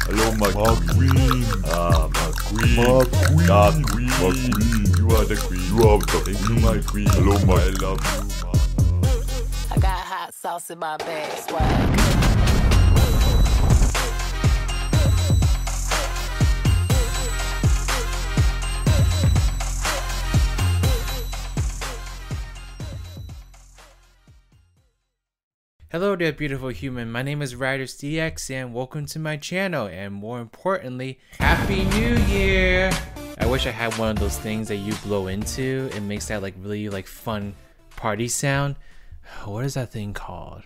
Hello, my queen. My queen. My queen. God, queen. My queen. You are the queen. You are the queen. Thank you, my queen. Hello, my. I love you. I got hot sauce in my bag, swag. Hello there, beautiful human. My name is Ridersdx and welcome to my channel, and more importantly, Happy New Year! I wish I had one of those things that you blow into. It makes that like really like fun party sound. What is that thing called?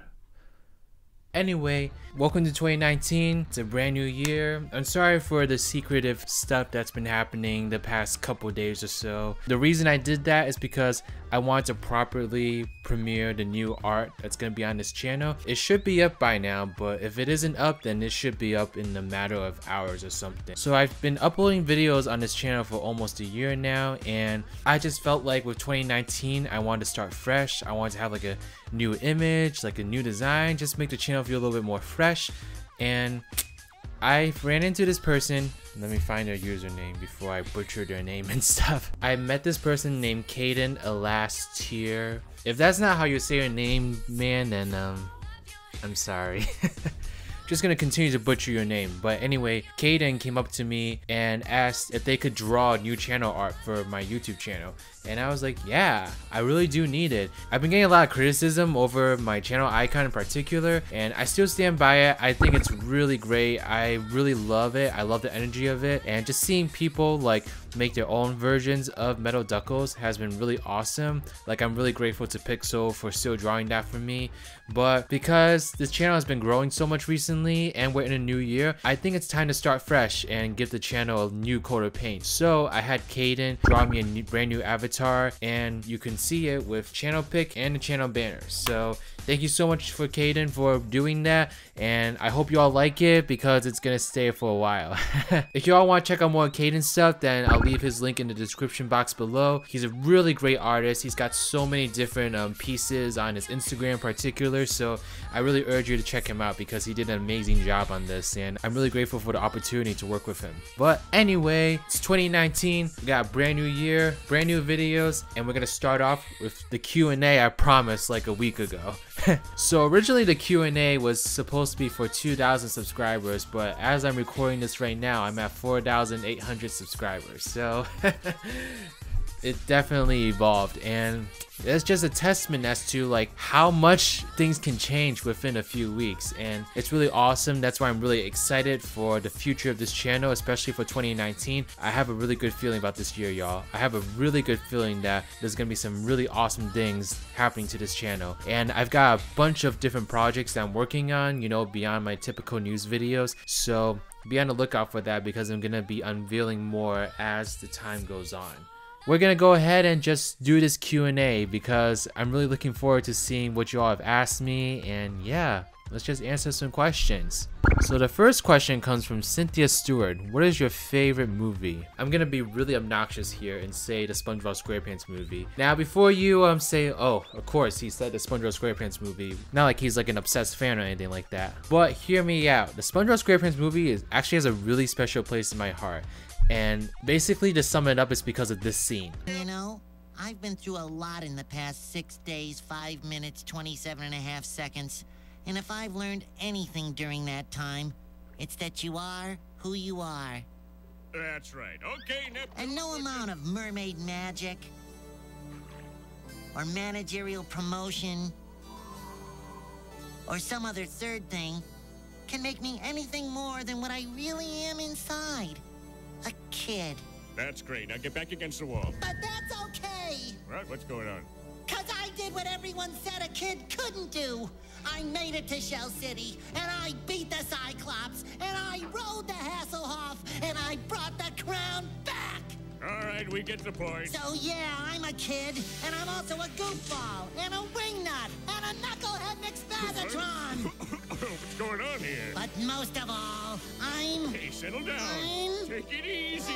Anyway, welcome to 2019. It's a brand new year. I'm sorry for the secretive stuff that's been happening the past couple days or so. The reason I did that is because I wanted to properly premiere the new art that's going to be on this channel. It should be up by now, but if it isn't up, then it should be up in a matter of hours or something. So I've been uploading videos on this channel for almost a year now, and I just felt like with 2019, I wanted to start fresh. I wanted to have like a new image, like a new design, just make the channel feel a little bit more fresh. And I ran into this person. Let me find their username before I butcher their name and stuff. I met this person named Caden Elastier. If that's not how you say your name, man, then I'm sorry. Just gonna continue to butcher your name. But anyway, Caden came up to me and asked if they could draw new channel art for my YouTube channel. And I was like, yeah, I really do need it. I've been getting a lot of criticism over my channel icon in particular, and I still stand by it. I think it's really great. I really love it. I love the energy of it. And just seeing people like make their own versions of Metal Duckles has been really awesome. Like, I'm really grateful to Pixel for still drawing that for me. But because this channel has been growing so much recently and we're in a new year, I think it's time to start fresh and give the channel a new coat of paint. So I had Caden draw me a brand new avatar, and you can see it with channel pic and the channel banner. So thank you so much for Caden for doing that, and I hope you all like it because it's gonna stay for a while. If you all want to check out more Caden stuff, then I'll leave his link in the description box below. He's a really great artist. He's got so many different pieces on his Instagram in particular, so I really urge you to check him out because he did an amazing job on this, and I'm really grateful for the opportunity to work with him. But anyway, it's 2019. We got a brand new year, brand new videos, and we're gonna start off with the Q&A I promised like a week ago. So originally the Q&A was supposed to be for 2,000 subscribers, but as I'm recording this right now, I'm at 4,800 subscribers. So it definitely evolved, and it's just a testament as to like how much things can change within a few weeks, and it's really awesome. That's why I'm really excited for the future of this channel, especially for 2019. I have a really good feeling about this year, y'all. I have a really good feeling that there's gonna be some really awesome things happening to this channel, and I've got a bunch of different projects that I'm working on, you know, beyond my typical news videos. So be on the lookout for that because I'm gonna be unveiling more as the time goes on. We're gonna go ahead and just do this Q&A because I'm really looking forward to seeing what you all have asked me, and yeah, let's just answer some questions. So the first question comes from Cynthia Stewart. What is your favorite movie? I'm gonna be really obnoxious here and say the SpongeBob SquarePants movie. Now before you say, oh, of course he said the SpongeBob SquarePants movie, not like he's like an obsessed fan or anything like that, but hear me out. The SpongeBob SquarePants movie actually has a really special place in my heart. And basically, to sum it up, it's because of this scene. You know, I've been through a lot in the past 6 days, 5 minutes, 27.5 seconds. And if I've learned anything during that time, it's that you are who you are. That's right. Okay, Nip. And no amount of mermaid magic or managerial promotion or some other third thing can make me anything more than what I really am inside. A kid. That's great. Now get back against the wall. But that's okay. What? What's going on? 'Cause I did what everyone said a kid couldn't do. I made it to Shell City, and I beat the Cyclops, and I rode the Hasselhoff, and I brought the crown back. All right, we get the point. So yeah, I'm a kid, and I'm also a goofball, and a wingnut, and a knucklehead McSpagatron. What's going on here? But most of all, I'm... Hey, settle down. Take it easy.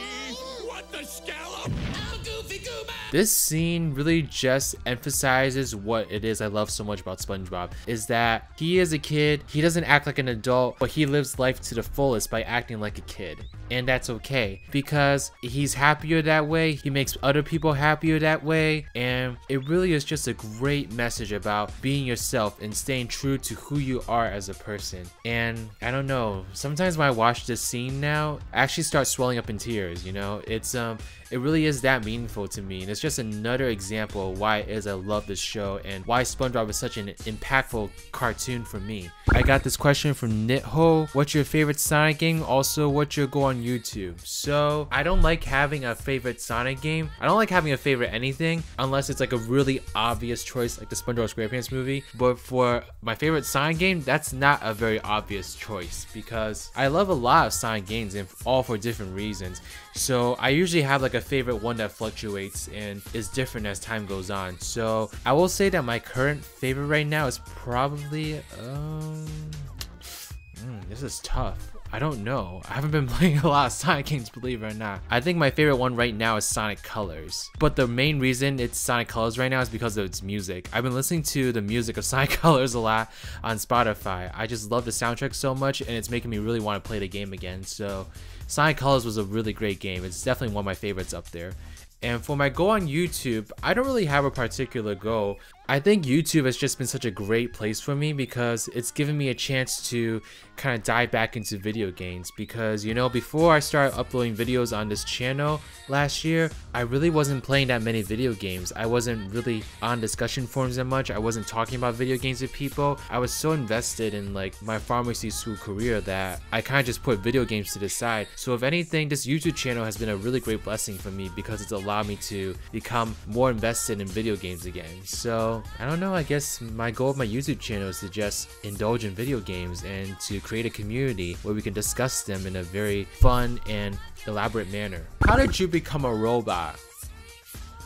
What the scallop? I'm Goofy Goober. This scene really just emphasizes what it is I love so much about SpongeBob, is that he is a kid, he doesn't act like an adult, but he lives life to the fullest by acting like a kid. And that's okay, because he's happier that way, he makes other people happier that way, and it really is just a great message about being yourself and staying true to who you are as a person. And I don't know, sometimes when I watch this scene now, I actually start swelling up in tears, you know? It really is that meaningful to me, and it's just another example of why it is I love this show and why SpongeBob is such an impactful cartoon for me. I got this question from Nitho. What's your favorite Sonic game? Also, what's your go on YouTube? So, I don't like having a favorite Sonic game. I don't like having a favorite anything unless it's like a really obvious choice like the SpongeBob SquarePants movie. But for my favorite Sonic game, that's not a very obvious choice because I love a lot of Sonic games and all for different reasons. So I usually have like a favorite one that fluctuates and is different as time goes on. So I will say that my current favorite right now is probably this is tough. I don't know. I haven't been playing a lot of Sonic games, believe it or not. I think my favorite one right now is Sonic Colors. But the main reason it's Sonic Colors right now is because of its music. I've been listening to the music of Sonic Colors a lot on Spotify. I just love the soundtrack so much and it's making me really want to play the game again. So Sonic Colors was a really great game. It's definitely one of my favorites up there. And for my go on YouTube, I don't really have a particular goal. I think YouTube has just been such a great place for me because it's given me a chance to kind of dive back into video games because, you know, before I started uploading videos on this channel last year, I really wasn't playing that many video games. I wasn't really on discussion forums that much. I wasn't talking about video games with people. I was so invested in like my pharmacy school career that I kind of just put video games to the side. So if anything, this YouTube channel has been a really great blessing for me because it's allowed me to become more invested in video games again. So I don't know, I guess my goal of my YouTube channel is to just indulge in video games and to create a community where we can discuss them in a very fun and elaborate manner. How did you become a robot?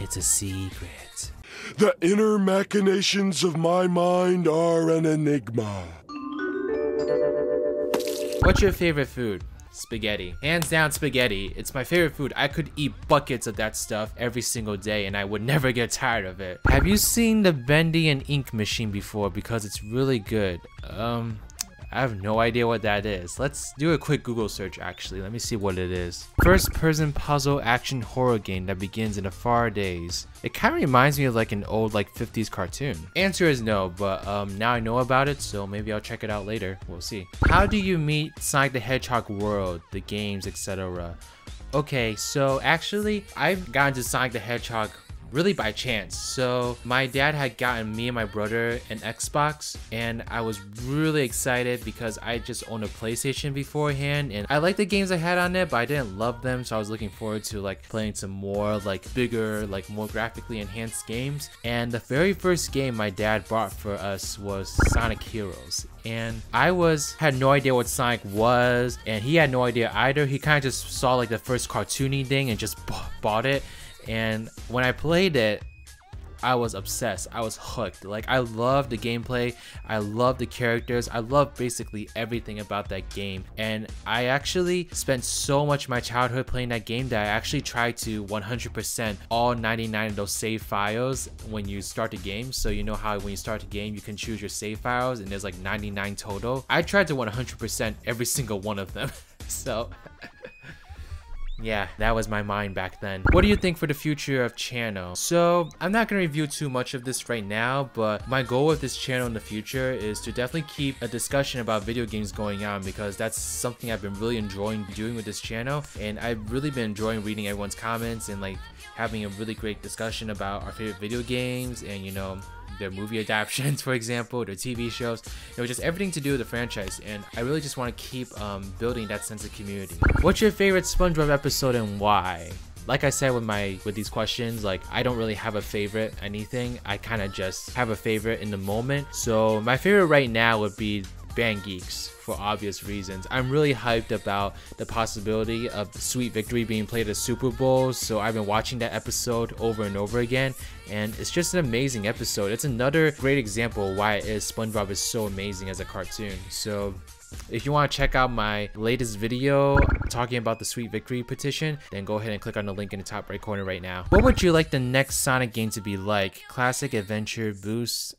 It's a secret. The inner machinations of my mind are an enigma. What's your favorite food? Spaghetti. Hands down spaghetti. It's my favorite food. I could eat buckets of that stuff every single day and I would never get tired of it. Have you seen the bendy and ink machine before? Because it's really good. I have no idea what that is. Let's do a quick Google search actually. Let me see what it is. First person puzzle action horror game that begins in the far days. It kind of reminds me of like an old like 50s cartoon. Answer is no, but now I know about it, so maybe I'll check it out later. We'll see. How do you meet Sonic the Hedgehog world, the games, etc.? Okay, so actually I've gotten to Sonic the Hedgehog really by chance. So my dad had gotten me and my brother an Xbox and I was really excited because I just owned a PlayStation beforehand and I liked the games I had on it, but I didn't love them, so I was looking forward to like playing some more like bigger, like more graphically enhanced games. And the very first game my dad bought for us was Sonic Heroes. And I had no idea what Sonic was and he had no idea either. He kind of just saw like the first cartoony thing and just bought it. And when I played it, I was obsessed. I was hooked. Like, I loved the gameplay. I loved the characters. I loved basically everything about that game. And I actually spent so much of my childhood playing that game that I actually tried to 100% all 99 of those save files when you start the game. So you know how when you start the game, you can choose your save files and there's like 99 total. I tried to 100% every single one of them. So yeah, that was my mind back then. What do you think for the future of channel? So I'm not gonna review too much of this right now, but my goal with this channel in the future is to definitely keep a discussion about video games going on because that's something I've been really enjoying doing with this channel, and I've really been enjoying reading everyone's comments and like having a really great discussion about our favorite video games and, you know, their movie adaptations, for example, their TV shows, you know, just everything to do with the franchise. And I really just want to keep building that sense of community. What's your favorite SpongeBob episode and why? Like I said with these questions, like I don't really have a favorite anything. I kind of just have a favorite in the moment. So my favorite right now would be Band Geeks for obvious reasons. I'm really hyped about the possibility of Sweet Victory being played at Super Bowl, so I've been watching that episode over and over again, and it's just an amazing episode. It's another great example of why it is SpongeBob is so amazing as a cartoon. So if you want to check out my latest video talking about the Sweet Victory petition, then go ahead and click on the link in the top right corner right now. What would you like the next Sonic game to be like? Classic, Adventure, Boost?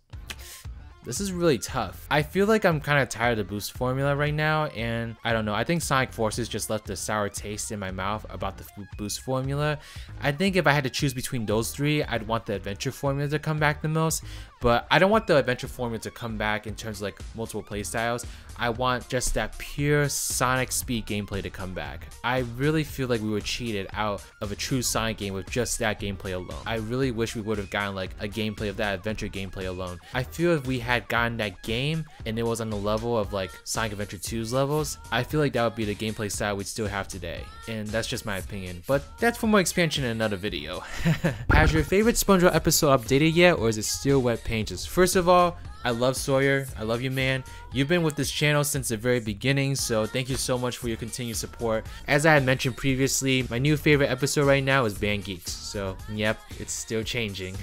This is really tough. I feel like I'm kind of tired of the Boost formula right now, and I don't know, I think Sonic Forces just left a sour taste in my mouth about the Boost formula. I think if I had to choose between those three, I'd want the Adventure formula to come back the most, but I don't want the Adventure formula to come back in terms of like multiple playstyles. I want just that pure Sonic speed gameplay to come back. I really feel like we were cheated out of a true Sonic game with just that gameplay alone. I really wish we would have gotten like a gameplay of that Adventure gameplay alone. I feel if we had gotten that game and it was on the level of like Sonic Adventure 2's levels, I feel like that would be the gameplay style we'd still have today. And that's just my opinion, but that's for more expansion in another video. Has your favorite SpongeBob episode updated yet, or is it still wet pages? First of all, I love Sawyer. I love you, man. You've been with this channel since the very beginning, so thank you so much for your continued support. As I had mentioned previously, my new favorite episode right now is Band Geeks, so yep, it's still changing.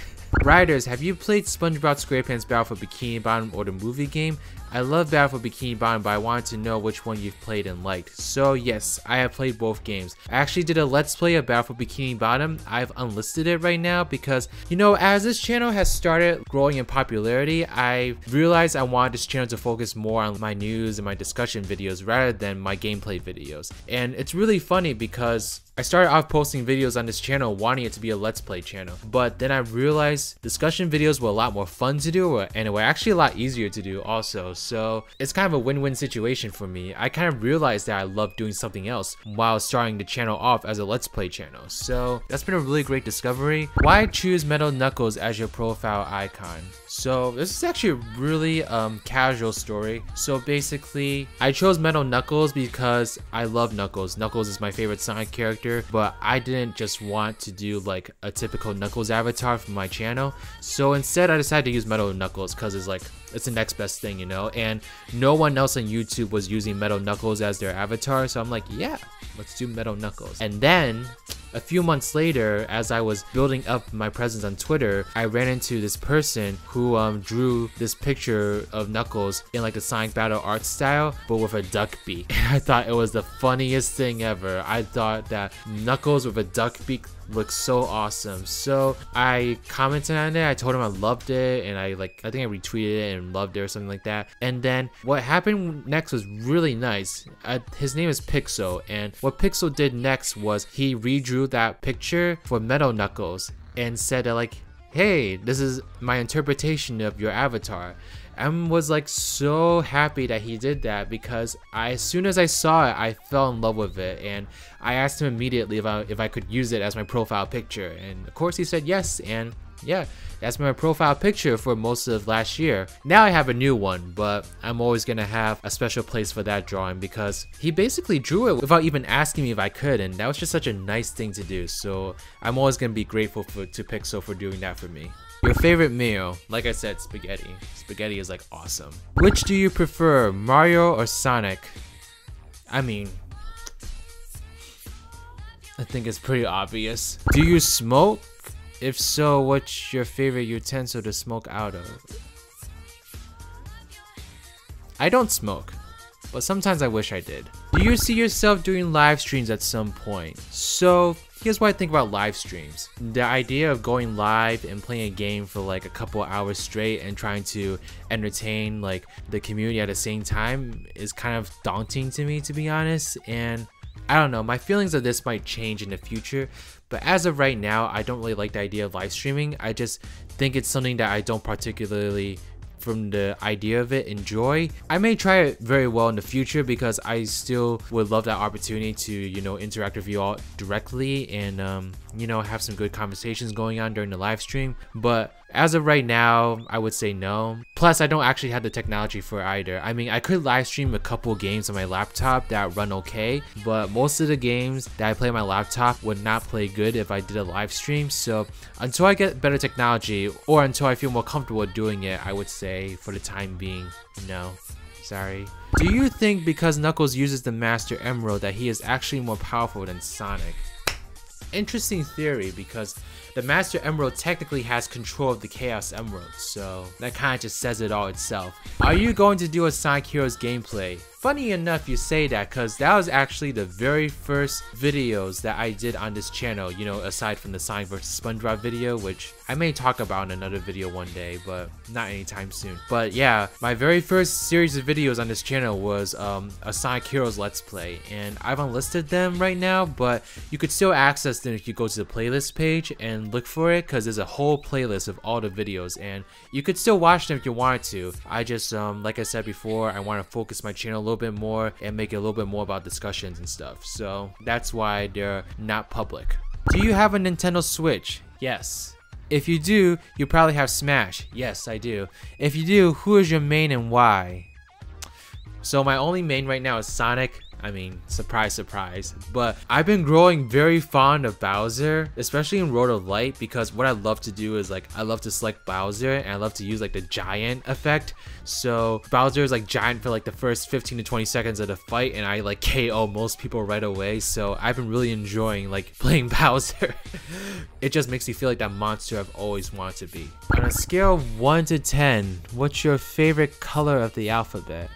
Riders, have you played SpongeBob SquarePants Battle for Bikini Bottom or the movie game? I love Battle for Bikini Bottom, but I wanted to know which one you've played and liked. So yes, I have played both games. I actually did a Let's Play of Battle for Bikini Bottom. I've unlisted it right now because, you know, as this channel has started growing in popularity, I realized I wanted this channel to focus more on my news and my discussion videos rather than my gameplay videos. And it's really funny because I started off posting videos on this channel wanting it to be a Let's Play channel, but then I realized discussion videos were a lot more fun to do and were actually a lot easier to do also. So it's kind of a win-win situation for me. I kind of realized that I love doing something else while starting the channel off as a Let's Play channel. So that's been a really great discovery. Why choose Metal Knuckles as your profile icon? So this is actually a really casual story. So basically, I chose Metal Knuckles because I love Knuckles. Knuckles is my favorite Sonic character, but I didn't just want to do like a typical Knuckles avatar for my channel. So instead, I decided to use Metal Knuckles because it's the next best thing, you know? And no one else on YouTube was using Metal Knuckles as their avatar, so I'm like, yeah, let's do Metal Knuckles. And then a few months later, as I was building up my presence on Twitter, I ran into this person who drew this picture of Knuckles in like the Sonic Battle art style, but with a duck beak. And I thought it was the funniest thing ever. I thought that Knuckles with a duck beak looks so awesome. So I commented on it. I told him I loved it, and I think I retweeted it and loved it or something like that. And then what happened next was really nice. His name is Pixel, and what Pixel did next was he redrew that picture for Metal Knuckles and said that like, hey, this is my interpretation of your avatar. I was like so happy that he did that because as soon as I saw it, I fell in love with it, and I asked him immediately if I could use it as my profile picture, and of course he said yes, and yeah, that's my profile picture for most of last year. Now I have a new one, but I'm always gonna have a special place for that drawing because he basically drew it without even asking me if I could, and that was just such a nice thing to do. So I'm always gonna be grateful to Pixel for doing that for me. Your favorite meal? Like I said, spaghetti. Spaghetti is like awesome. Which do you prefer, Mario or Sonic? I mean, I think it's pretty obvious. Do you smoke? If so, what's your favorite utensil to smoke out of? I don't smoke, but sometimes I wish I did. Do you see yourself doing live streams at some point? So here's what I think about live streams. The idea of going live and playing a game for like a couple hours straight and trying to entertain like the community at the same time is kind of daunting to me, to be honest. And I don't know, my feelings of this might change in the future, but as of right now, I don't really like the idea of live streaming. I just think it's something that I don't particularly, from the idea of it, enjoy. I may try it very well in the future because I still would love that opportunity to, you know, interact with you all directly and, you know, have some good conversations going on during the live stream. But as of right now, I would say no. Plus, I don't actually have the technology for either. I mean, I could live stream a couple games on my laptop that run okay, but most of the games that I play on my laptop would not play good if I did a live stream. So until I get better technology or until I feel more comfortable doing it, I would say for the time being, no. Sorry. Do you think because Knuckles uses the Master Emerald that he is actually more powerful than Sonic? Interesting theory, because the Master Emerald technically has control of the Chaos Emerald, so that kind of just says it all itself. Are you going to do a Sonic Heroes gameplay? Funny enough you say that, because that was actually the very first videos that I did on this channel, you know, aside from the Sonic vs Spongebob video, which I may talk about in another video one day, but not anytime soon. But yeah, my very first series of videos on this channel was a Sonic Heroes Let's Play, and I've unlisted them right now, but you could still access them if you go to the playlist page and look for it, because there's a whole playlist of all the videos, and you could still watch them if you wanted to. I just, like I said before, I want to focus my channel a little bit more and make it a little bit more about discussions and stuff, so that's why they're not public. Do you have a Nintendo Switch? Yes. If you do, you probably have Smash. Yes, I do. If you do, who is your main and why? So my only main right now is Sonic. I mean, surprise, surprise. But I've been growing very fond of Bowser, especially in Road of Light, because what I love to do is like, I love to select Bowser and I love to use like the giant effect. So Bowser is like giant for like the first 15 to 20 seconds of the fight, and I like KO most people right away. So I've been really enjoying like playing Bowser. It just makes me feel like that monster I've always wanted to be. On a scale of 1 to 10, what's your favorite color of the alphabet?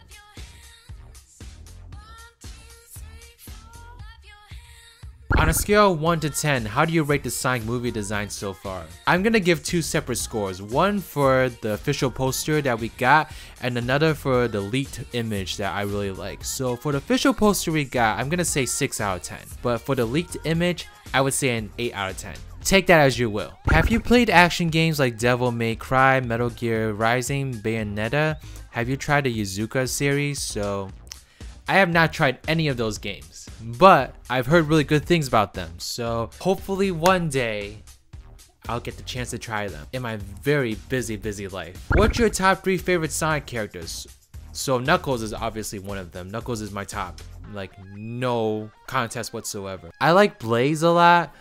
On a scale of 1 to 10, how do you rate the Sonic movie design so far? I'm gonna give 2 separate scores. One for the official poster that we got, and another for the leaked image that I really like. So for the official poster we got, I'm gonna say 6 out of 10. But for the leaked image, I would say an 8 out of 10. Take that as you will. Have you played action games like Devil May Cry, Metal Gear Rising, Bayonetta? Have you tried the Yakuza series? So I have not tried any of those games, but I've heard really good things about them, so hopefully one day I'll get the chance to try them in my very busy life. What's your top 3 favorite Sonic characters? So Knuckles is obviously one of them. Knuckles is my top, like no contest whatsoever. I like Blaze a lot,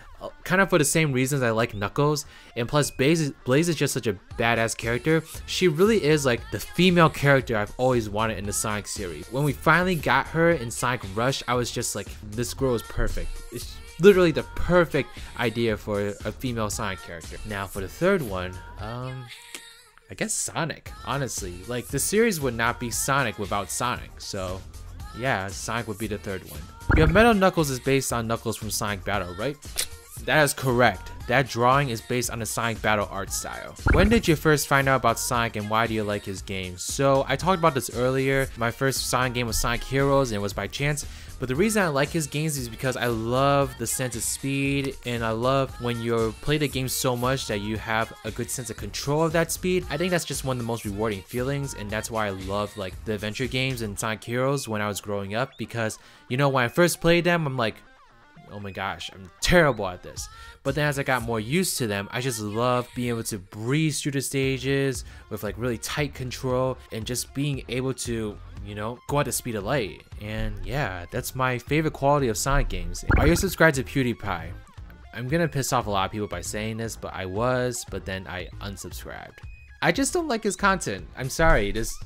kind of for the same reasons I like Knuckles, and plus Blaze is just such a badass character. She really is like the female character I've always wanted in the Sonic series. When we finally got her in Sonic Rush, I was just like, this girl is perfect. It's literally the perfect idea for a female Sonic character. Now for the third one, I guess Sonic, honestly. Like the series would not be Sonic without Sonic, so yeah, Sonic would be the third one. Your Metal Knuckles is based on Knuckles from Sonic Battle, right? That is correct. That drawing is based on the Sonic Battle art style. When did you first find out about Sonic and why do you like his games? So I talked about this earlier. My first Sonic game was Sonic Heroes and it was by chance. But the reason I like his games is because I love the sense of speed, and I love when you play the game so much that you have a good sense of control of that speed. I think that's just one of the most rewarding feelings, and that's why I love like the adventure games and Sonic Heroes when I was growing up, because you know, when I first played them, I'm like, oh my gosh, I'm terrible at this. But then as I got more used to them, I just love being able to breeze through the stages with like really tight control and just being able to, you know, go at the speed of light. And yeah, that's my favorite quality of Sonic games. Are you subscribed to PewDiePie? I'm gonna piss off a lot of people by saying this, but I was, but then I unsubscribed. I just don't like his content. I'm sorry, it's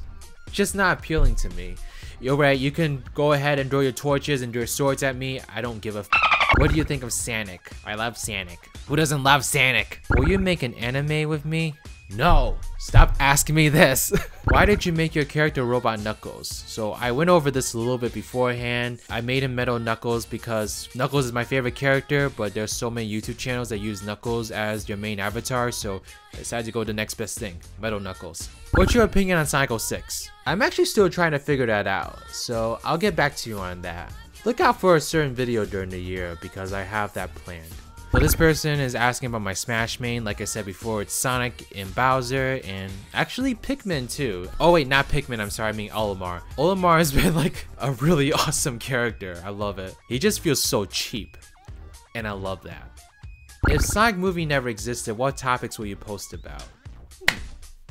just not appealing to me. You're right, you can go ahead and throw your torches and your swords at me. I don't give a f. What do you think of Sonic? I love Sonic. Who doesn't love Sonic? Will you make an anime with me? No, stop asking me this. Why did you make your character Robot Knuckles? So I went over this a little bit beforehand. I made him Metal Knuckles because Knuckles is my favorite character, but there's so many YouTube channels that use Knuckles as your main avatar, so I decided to go the next best thing, Metal Knuckles. What's your opinion on Sonic 06? I'm actually still trying to figure that out, so I'll get back to you on that. Look out for a certain video during the year because I have that planned. So this person is asking about my Smash main. Like I said before, it's Sonic and Bowser and actually Pikmin too. Oh wait, not Pikmin, I'm sorry, I mean Olimar. Olimar has been like a really awesome character. I love it. He just feels so cheap and I love that. If Sonic movie never existed, what topics will you post about?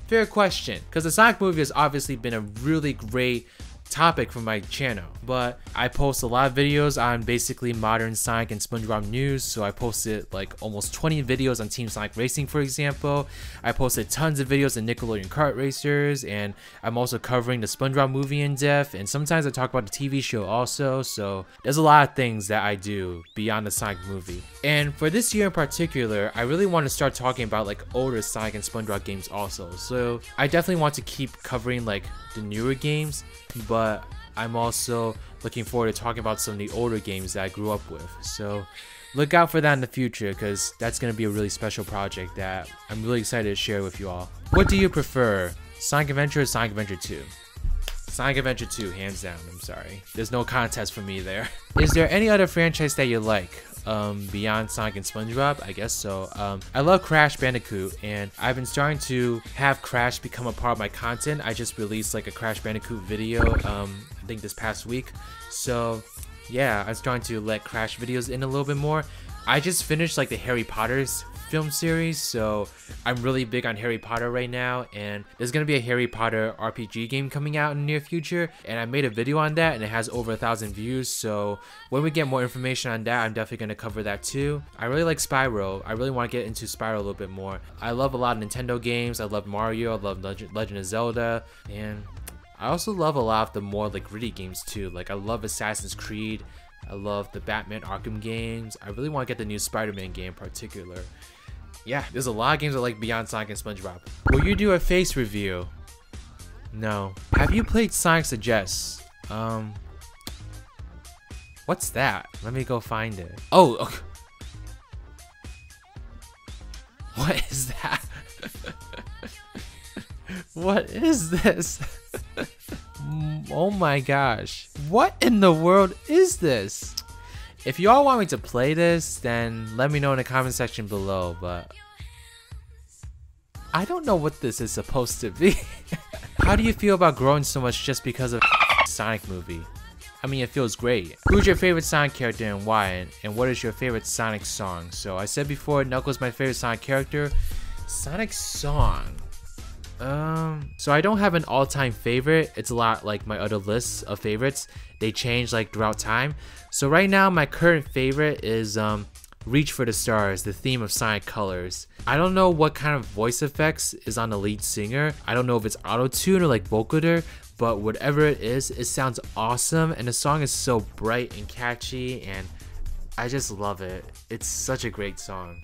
Fair question, because the Sonic movie has obviously been a really great topic for my channel, but I post a lot of videos on basically modern Sonic and Spongebob news. So I posted like almost 20 videos on Team Sonic Racing, for example. I posted tons of videos on Nickelodeon Kart Racers, and I'm also covering the Spongebob movie in depth, and sometimes I talk about the TV show also. So there's a lot of things that I do beyond the Sonic movie. And for this year in particular, I really want to start talking about like older Sonic and Spongebob games also. So I definitely want to keep covering like the newer games, but I'm also looking forward to talking about some of the older games that I grew up with. So look out for that in the future, because that's going to be a really special project that I'm really excited to share with you all. What do you prefer, Sonic Adventure or Sonic Adventure 2? Sonic Adventure 2, hands down. I'm sorry, there's no contest for me there. Is there any other franchise that you like beyond Sonic and SpongeBob? I guess so. I love Crash Bandicoot, and I've been starting to have Crash become a part of my content. I just released like a Crash Bandicoot video I think this past week. So yeah, I'm starting to let Crash videos in a little bit more. I just finished like the Harry Potter's film series, so I'm really big on Harry Potter right now, and there's gonna be a Harry Potter RPG game coming out in the near future, and I made a video on that and it has over 1,000 views. So when we get more information on that, I'm definitely gonna cover that too. I really like Spyro. I really want to get into Spyro a little bit more. I love a lot of Nintendo games. I love Mario, I love Legend of Zelda, and I also love a lot of the more like gritty games too. Like I love Assassin's Creed, I love the Batman Arkham games. I really want to get the new Spider-Man game in particular. Yeah, there's a lot of games I like beyond Sonic and SpongeBob. Will you do a face review? No. Have you played Sonic Suggests? What's that? Let me go find it. Oh, okay. What is that? What is this? Oh my gosh. What in the world is this? If you all want me to play this, then let me know in the comment section below, but I don't know what this is supposed to be. How do you feel about growing so much just because of Sonic movie? I mean, it feels great. Who's your favorite Sonic character and why? And what is your favorite Sonic song? So I said before, Knuckles my favorite Sonic character. Sonic song. So I don't have an all-time favorite. It's a lot like my other lists of favorites. They change like throughout time. So right now my current favorite is Reach for the Stars, the theme of Sonic Colors. I don't know what kind of voice effects is on the lead singer. I don't know if it's auto-tune or like vocoder, but whatever it is, it sounds awesome, and the song is so bright and catchy, and I just love it. It's such a great song.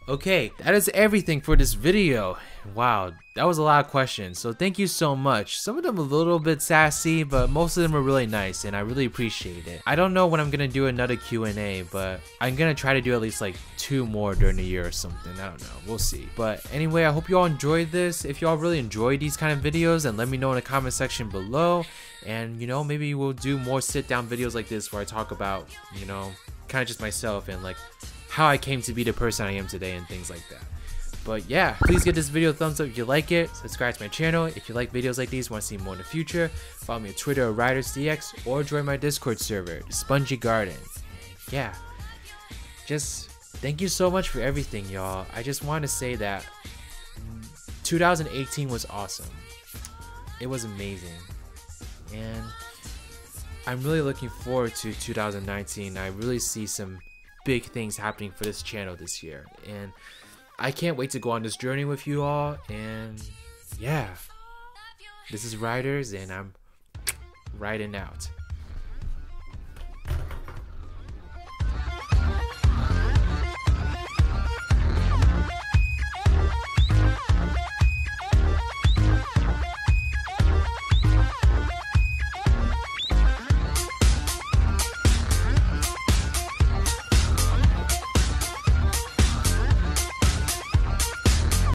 Okay, that is everything for this video. Wow, that was a lot of questions, so thank you so much. Some of them a little bit sassy, but most of them are really nice, and I really appreciate it. I don't know when I'm gonna do another Q&A, but I'm gonna try to do at least like 2 more during the year or something. I don't know, we'll see. But anyway, I hope you all enjoyed this. If you all really enjoyed these kind of videos, then let me know in the comment section below. And you know, maybe we'll do more sit-down videos like this where I talk about, you know, kind of just myself and like how I came to be the person I am today and things like that. But yeah, please give this video a thumbs up if you like it. Subscribe to my channel if you like videos like these, want to see more in the future. Follow me on Twitter at Ridersdx, or join my Discord server, the Spongy Garden. Yeah, just thank you so much for everything, y'all. I just want to say that 2018 was awesome. It was amazing. And I'm really looking forward to 2019. I really see some big things happening for this channel this year, and I can't wait to go on this journey with you all. And yeah, this is Riders, and I'm riding out.